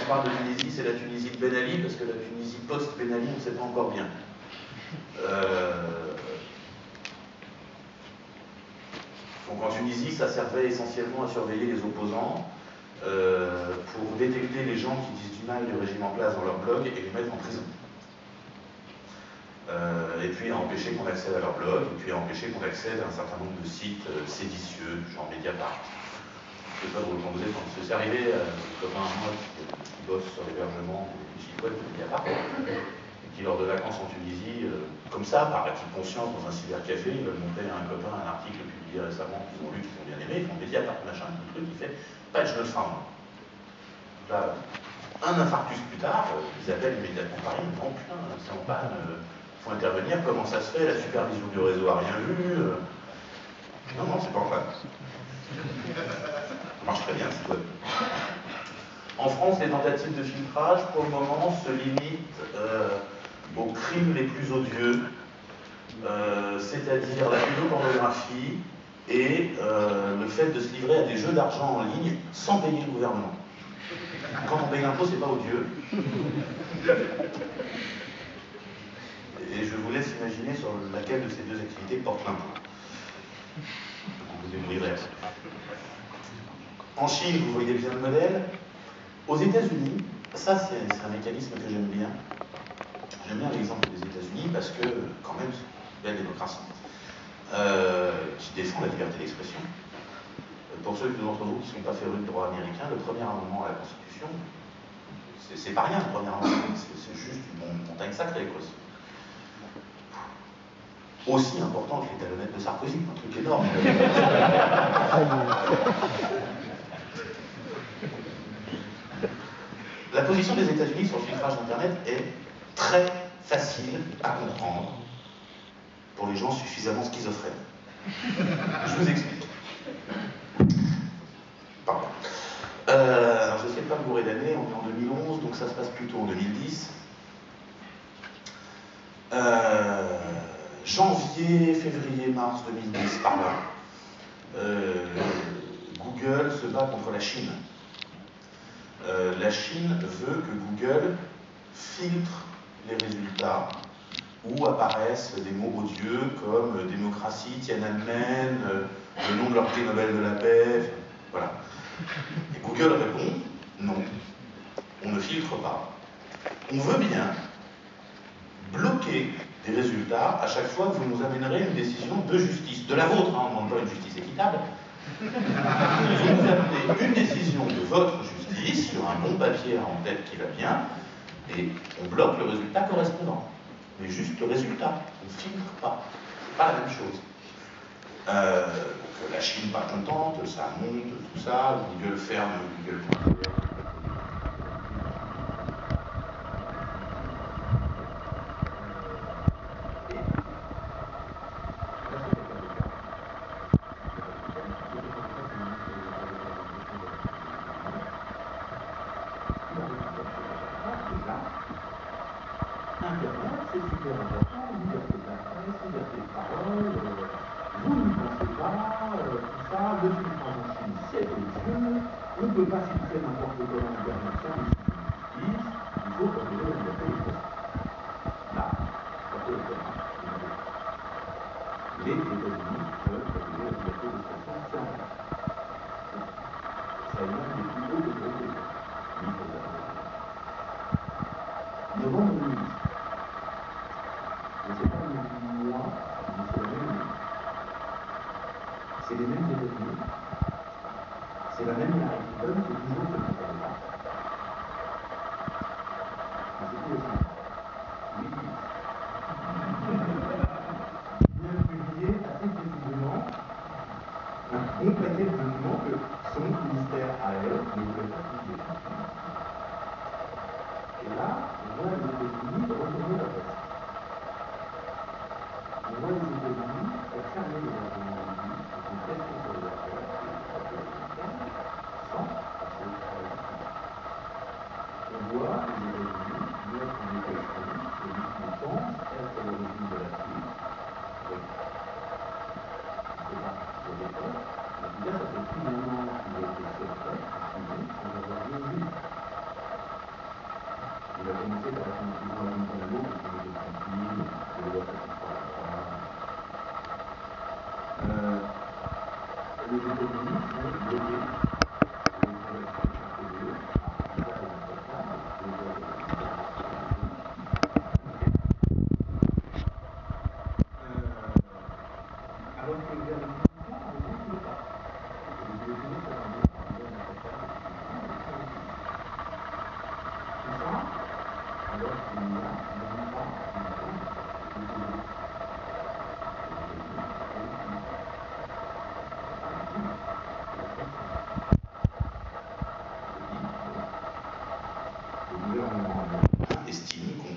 je parle de Tunisie, c'est la Tunisie de Ben Ali, parce que la Tunisie post-Ben Ali, on ne sait pas encore bien. Donc en Tunisie, ça servait essentiellement à surveiller les opposants, pour détecter les gens qui disent du mal du régime en place dans leur blog et les mettre en prison. Et puis à empêcher qu'on accède à leur blog, et puis à empêcher qu'on accède à un certain nombre de sites séditieux, genre Mediapart. C'est pas drôle quand vous êtes, quand c'est arrivé à un copain à moi qui bosse sur l'hébergement du site web de Mediapart, et qui lors de vacances en Tunisie, comme ça, par acquis de conscience, dans un cybercafé, ils veulent montrer à un copain un article publié récemment qu'ils ont lu, qu'ils ont bien aimé, ils font Mediapart, machin, un truc, il fait patch not found. Là, un infarctus plus tard, ils appellent immédiatement Paris, ils disent putain, c'est en panne, faut intervenir, comment ça se fait, la supervision du réseau a rien vu. Non, non, c'est pas en panne. Ça marche très bien, c'est web. En France, les tentatives de filtrage, pour le moment, se limitent aux crimes les plus odieux, c'est-à-dire la pédopornographie et le fait de se livrer à des jeux d'argent en ligne sans payer le gouvernement. Quand on paye l'impôt, c'est pas odieux. Et je vous laisse imaginer sur laquelle de ces deux activités porte l'impôt. Vous débrouillerez. En Chine, vous voyez bien le modèle. Aux États-Unis, ça c'est un mécanisme que j'aime bien. J'aime bien l'exemple des États-Unis parce que, quand même, c'est une belle démocratie qui défend la liberté d'expression. Pour ceux d'entre vous qui ne sont pas férus de droit américain, le premier amendement à la Constitution, c'est pas rien, le premier amendement, c'est juste une montagne sacrée, quoi. Aussi important que les talonnettes de Sarkozy, un truc énorme. La position des États-Unis sur le filtrage d'Internet est très facile à comprendre pour les gens suffisamment schizophrènes. Je vous explique. Pardon. Alors, je ne sais pas me bourrer d'année, on est en 2011, donc ça se passe plutôt en 2010. Janvier, février, mars 2010, par là, Google se bat contre la Chine. La Chine veut que Google filtre les résultats où apparaissent des mots odieux comme démocratie, Tiananmen, le nom de leur prix Nobel de la paix, voilà. Et Google répond, non, on ne filtre pas. On veut bien bloquer des résultats à chaque fois que vous nous amènerez une décision de justice, de la vôtre, hein, on ne demande pas une justice équitable. Vous nous amenez une décision de votre justice sur un bon papier en tête qui va bien, et on bloque le résultat correspondant. Mais juste le résultat, on ne filtre pas. C'est pas la même chose. Donc la Chine pas contente, ça monte, tout ça, Google ferme, Google. Internet, c'est super important, liberté de la presse, liberté de parole, vous ne pensez pas, tout ça, le filtrage en Chine, c'est odieux, on ne peut pas filtrer n'importe quelle intervention, il faut protéger la liberté d'expression. Là, ça peut être les États-Unis veulent protéger la liberté d'expression, c'est en place. Ça est l'un des plus hauts degrés de novembre 2010. Et c'est pas le même mois, mais c'est la même année. C'est les mêmes États-Unis. C'est la même Hillary Clinton, c'est toujours ce qui est là. Mais c'est tout le temps. Oui. Il vient de publier assez précisément un bon paquet de documents que son ministère à elle ne voulait pas publier. Et là, on voit les États-Unis retourner la veste. On voit les États-Unis fermer les arguments de vie, une pression sur les affaires, et les affaires américaines, sans passer à la justice. On voit les États-Unis mettre en équation celui qui pense être l'origine de la crise, avec, je ne sais pas, pour des preuves, mais en tout cas, ça fait plus d'un an qu'il a été secret, filmé, sans avoir vu au juge.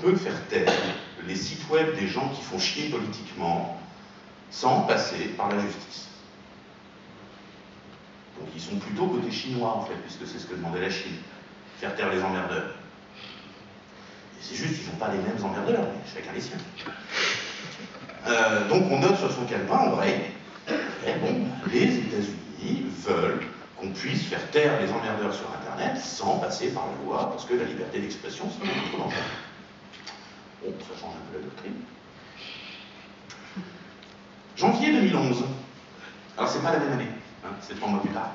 peut faire taire les sites web des gens qui font chier politiquement sans passer par la justice. Donc ils sont plutôt côté chinois en fait, puisque c'est ce que demandait la Chine, faire taire les emmerdeurs. Et c'est juste, ils n'ont pas les mêmes emmerdeurs, mais chacun les siens. Donc on note sur son calepin, en vrai, bon, les États-Unis veulent qu'on puisse faire taire les emmerdeurs sur Internet sans passer par la loi, parce que la liberté d'expression, c'est un autre danger. Bon, ça change un peu la doctrine. Janvier 2011. Alors c'est pas la même année, hein, c'est 3 mois plus tard.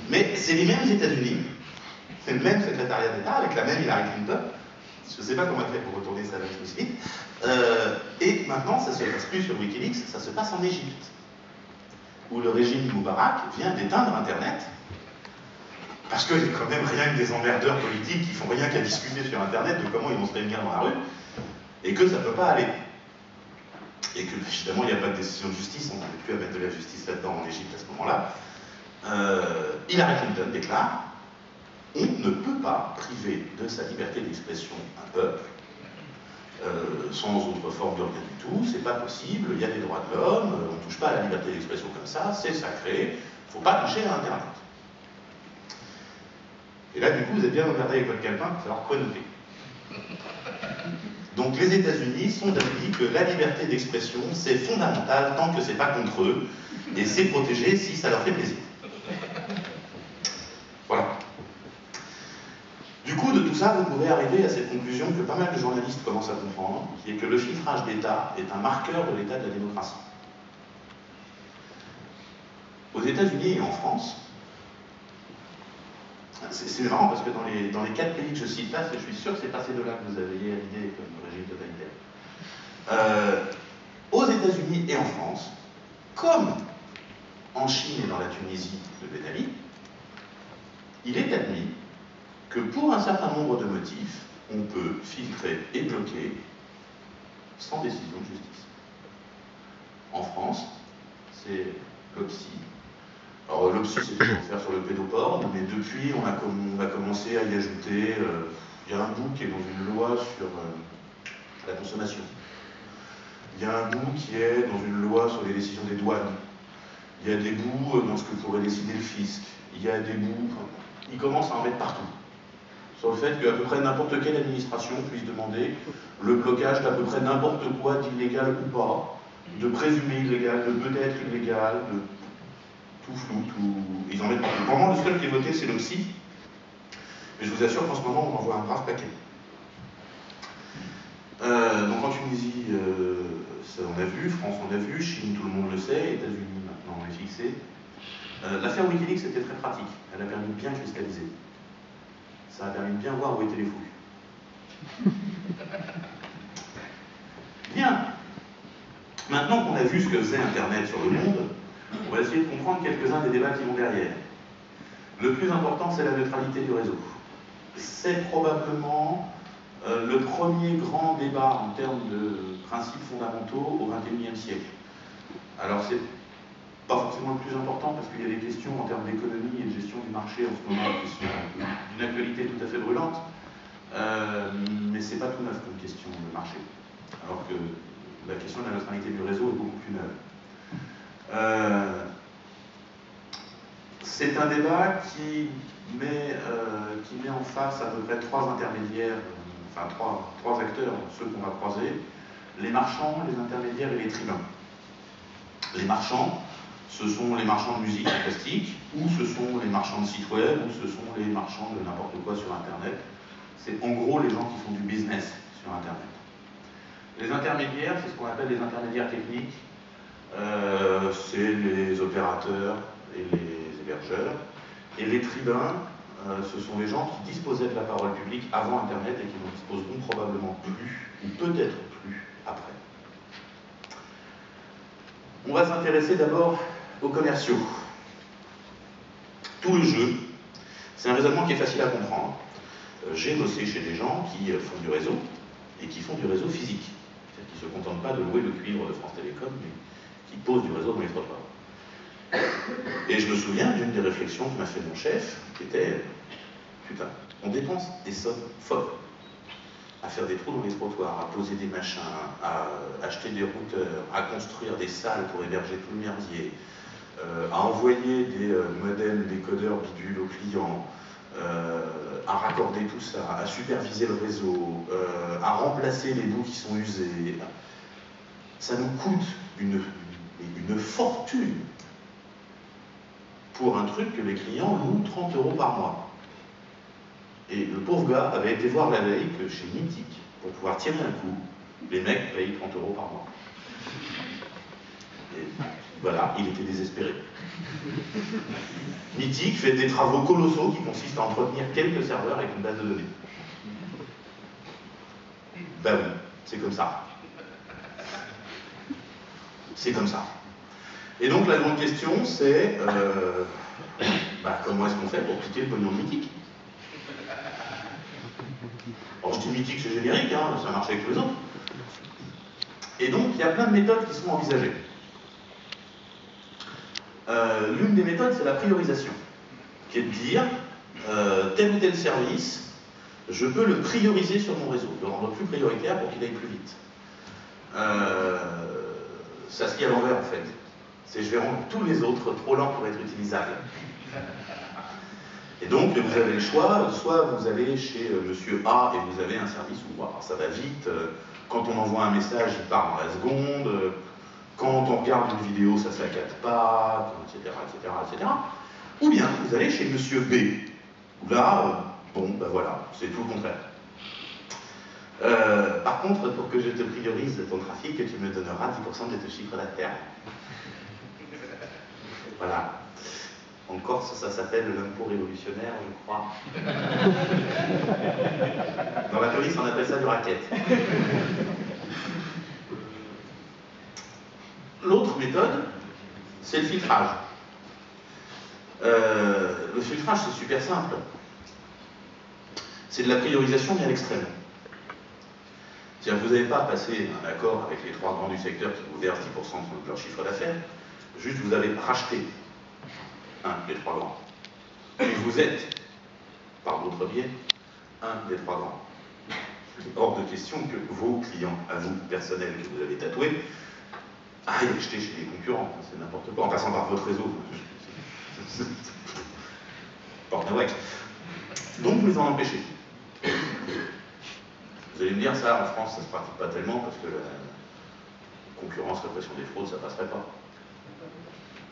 Mais c'est les mêmes États-Unis, c'est le même secrétariat d'État avec la même Hillary Clinton. Je ne sais pas comment elle fait pour retourner ça tout de suite. Et maintenant, ça ne se passe plus sur Wikileaks, ça se passe en Égypte, où le régime Moubarak vient d'éteindre Internet, parce qu'il n'y a quand même rien que des emmerdeurs politiques qui font rien qu'à discuter sur Internet de comment ils vont se réunir dans la rue, et que ça ne peut pas aller. Et que, évidemment, il n'y a pas de décision de justice, on n'arrive plus à mettre de la justice là-dedans en Égypte à ce moment-là. Hillary Clinton déclare: on ne peut pas priver de sa liberté d'expression un peuple sans autre forme de rien du tout, c'est pas possible, il y a des droits de l'homme, on ne touche pas à la liberté d'expression comme ça, c'est sacré, il ne faut pas toucher à Internet. Et là, du coup, vous êtes bien emmerdé avec votre calepin pour savoir quoi noter. Donc les États-Unis sont d'avis que la liberté d'expression, c'est fondamental tant que c'est pas contre eux, et c'est protégé si ça leur fait plaisir. Voilà. Du coup, de tout ça, vous pouvez arriver à cette conclusion que pas mal de journalistes commencent à comprendre, qui est que le filtrage d'État est un marqueur de l'état de la démocratie. Aux États-Unis et en France, c'est marrant parce que dans les 4 pays que je cite là, je suis sûr que c'est pas ces deux-là que vous avez l'idée comme le régime totalitaire. Aux États-Unis et en France, comme en Chine et dans la Tunisie de Ben Ali, il est admis que pour un certain nombre de motifs, on peut filtrer et bloquer sans décision de justice. En France, c'est l'OPSI. Alors l'OPSI, c'est toujours faire sur le pédoporn, mais depuis, on a commencé à y ajouter, il y a un bout qui est dans une loi sur la consommation. Il y a un bout qui est dans une loi sur les décisions des douanes. Il y a des bouts dans ce que pourrait décider le fisc. Il y a des bouts, ils commencent à en mettre partout. Sur le fait qu'à peu près n'importe quelle administration puisse demander le blocage d'à peu près n'importe quoi d'illégal ou pas, de présumé illégal, de peut-être illégal, de tout flou, tout... Ils en mettent partout. Vraiment, le seul qui est voté, c'est l'OPSI. Mais je vous assure qu'en ce moment, on en voit un brave paquet. Donc en Tunisie, ça on a vu, France on a vu, Chine tout le monde le sait, États-Unis maintenant on est fixé. L'affaire Wikileaks était très pratique, elle a permis de bien cristalliser. Ça a permis de bien voir où étaient les fouilles. Bien. Maintenant qu'on a vu ce que faisait Internet sur le monde, on va essayer de comprendre quelques-uns des débats qui vont derrière. Le plus important, c'est la neutralité du réseau. C'est probablement le premier grand débat en termes de principes fondamentaux au XXIe siècle. Alors c'est pas forcément le plus important parce qu'il y a des questions en termes d'économie et de gestion du marché en ce moment qui sont d'une actualité tout à fait brûlante, mais c'est pas tout neuf comme question de marché, alors que la question de la neutralité du réseau est beaucoup plus neuve. C'est un débat qui met en face à peu près 3 intermédiaires, enfin 3 acteurs, ceux qu'on va croiser, les marchands, les intermédiaires et les tribuns. Les marchands, ce sont les marchands de musique en plastique, ou ce sont les marchands de sites web, ou ce sont les marchands de n'importe quoi sur Internet. C'est en gros les gens qui font du business sur Internet. Les intermédiaires, c'est ce qu'on appelle les intermédiaires techniques. C'est les opérateurs et les hébergeurs. Et les tribuns, ce sont les gens qui disposaient de la parole publique avant Internet et qui n'en disposeront probablement plus, ou peut-être plus, après. On va s'intéresser d'abord aux commerciaux. Tout le jeu, c'est un raisonnement qui est facile à comprendre. J'ai bossé chez des gens qui font du réseau, et qui font du réseau physique. C'est-à-dire qui ne se contentent pas de louer le cuivre de France Télécom, mais qui posent du réseau dans les trottoirs. Et je me souviens d'une des réflexions que m'a fait mon chef, qui était, putain, on dépense des sommes folles à faire des trous dans les trottoirs, à poser des machins, à acheter des routeurs, à construire des salles pour héberger tout le merdier, à envoyer des modems, des codeurs bidules aux clients, à raccorder tout ça, à superviser le réseau, à remplacer les bouts qui sont usés. Ça nous coûte une fortune pour un truc que les clients louent 30 € par mois. Et le pauvre gars avait été voir la veille que chez Mythic, pour pouvoir tirer un coup, les mecs payent 30 € par mois. Et voilà, il était désespéré. Mythic fait des travaux colossaux qui consistent à entretenir quelques serveurs avec une base de données. Ben oui, c'est comme ça. C'est comme ça. Et donc la grande question, c'est comment est-ce qu'on fait pour piquer le pognon de Mythic? Alors je dis Mythic, c'est générique, hein, ça marche avec tous les autres. Et donc il y a plein de méthodes qui sont envisagées. L'une des méthodes, c'est la priorisation, qui est de dire tel ou tel service, je peux le prioriser sur mon réseau, le rendre plus prioritaire pour qu'il aille plus vite. Ça se dit à l'envers en fait. C'est je vais rendre tous les autres trop lents pour être utilisables. Et donc vous avez le choix, soit vous allez chez monsieur A et vous avez un service où ça va vite, quand on envoie un message il part dans la seconde, quand on regarde une vidéo ça saccade pas, etc. Ou bien vous allez chez monsieur B, où là, voilà, c'est tout le contraire. Par contre, pour que je te priorise ton trafic, tu me donneras 10% de ton chiffre d'affaires. Voilà. En Corse, ça s'appelle l'impôt révolutionnaire, je crois. Dans la police, on appelle ça du racket. L'autre méthode, c'est le filtrage. Le filtrage, c'est super simple. C'est de la priorisation mais à l'extrême. C'est-à-dire que vous n'avez pas passé un accord avec les 3 grands du secteur qui vous versent 10% de leur chiffre d'affaires, juste vous avez racheté un des 3 grands. Et vous êtes, par d'autres biais, un des 3 grands. Hors de question que vos clients, à vous, personnels, que vous avez tatoués, aillent acheter chez les concurrents. C'est n'importe quoi, en passant par votre réseau. Donc vous les en empêchez. Vous allez me dire, ça, en France, ça ne se pratique pas tellement, parce que la concurrence, répression des fraudes, ça ne passerait pas.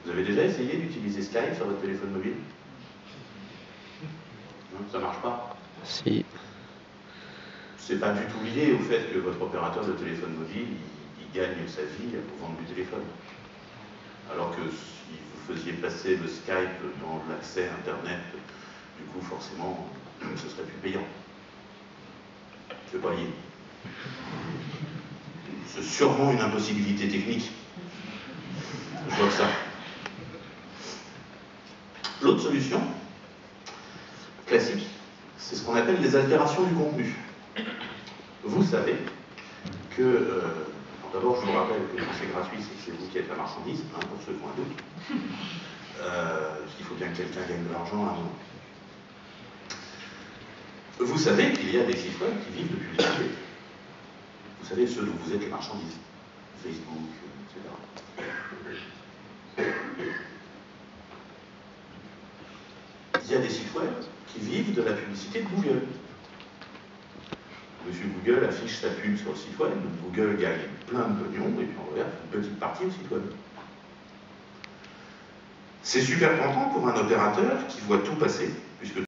Vous avez déjà essayé d'utiliser Skype sur votre téléphone mobile? Non, ça ne marche pas? Si. C'est pas du tout lié au fait que votre opérateur de téléphone mobile, il gagne sa vie à vous vendre du téléphone. Alors que si vous faisiez passer le Skype dans l'accès Internet, du coup, forcément, ce serait plus payant. C'est pas lié. C'est sûrement une impossibilité technique. Je vois que ça. L'autre solution, classique, c'est ce qu'on appelle les altérations du contenu. Vous savez que, d'abord je vous rappelle que quand c'est gratuit, c'est que c'est vous qui êtes la marchandise, hein, pour ceux qui ont un doute. Parce qu'il faut bien que quelqu'un gagne de l'argent à un moment. Vous savez qu'il y a des sites web qui vivent de publicité. Vous savez, ceux dont vous êtes les marchandises. Facebook, etc. Il y a des sites web qui vivent de la publicité de Google. Monsieur Google affiche sa pub sur le site web, Google gagne plein de pognon, et puis on regarde une petite partie au site web. C'est super content pour un opérateur qui voit tout passer, puisque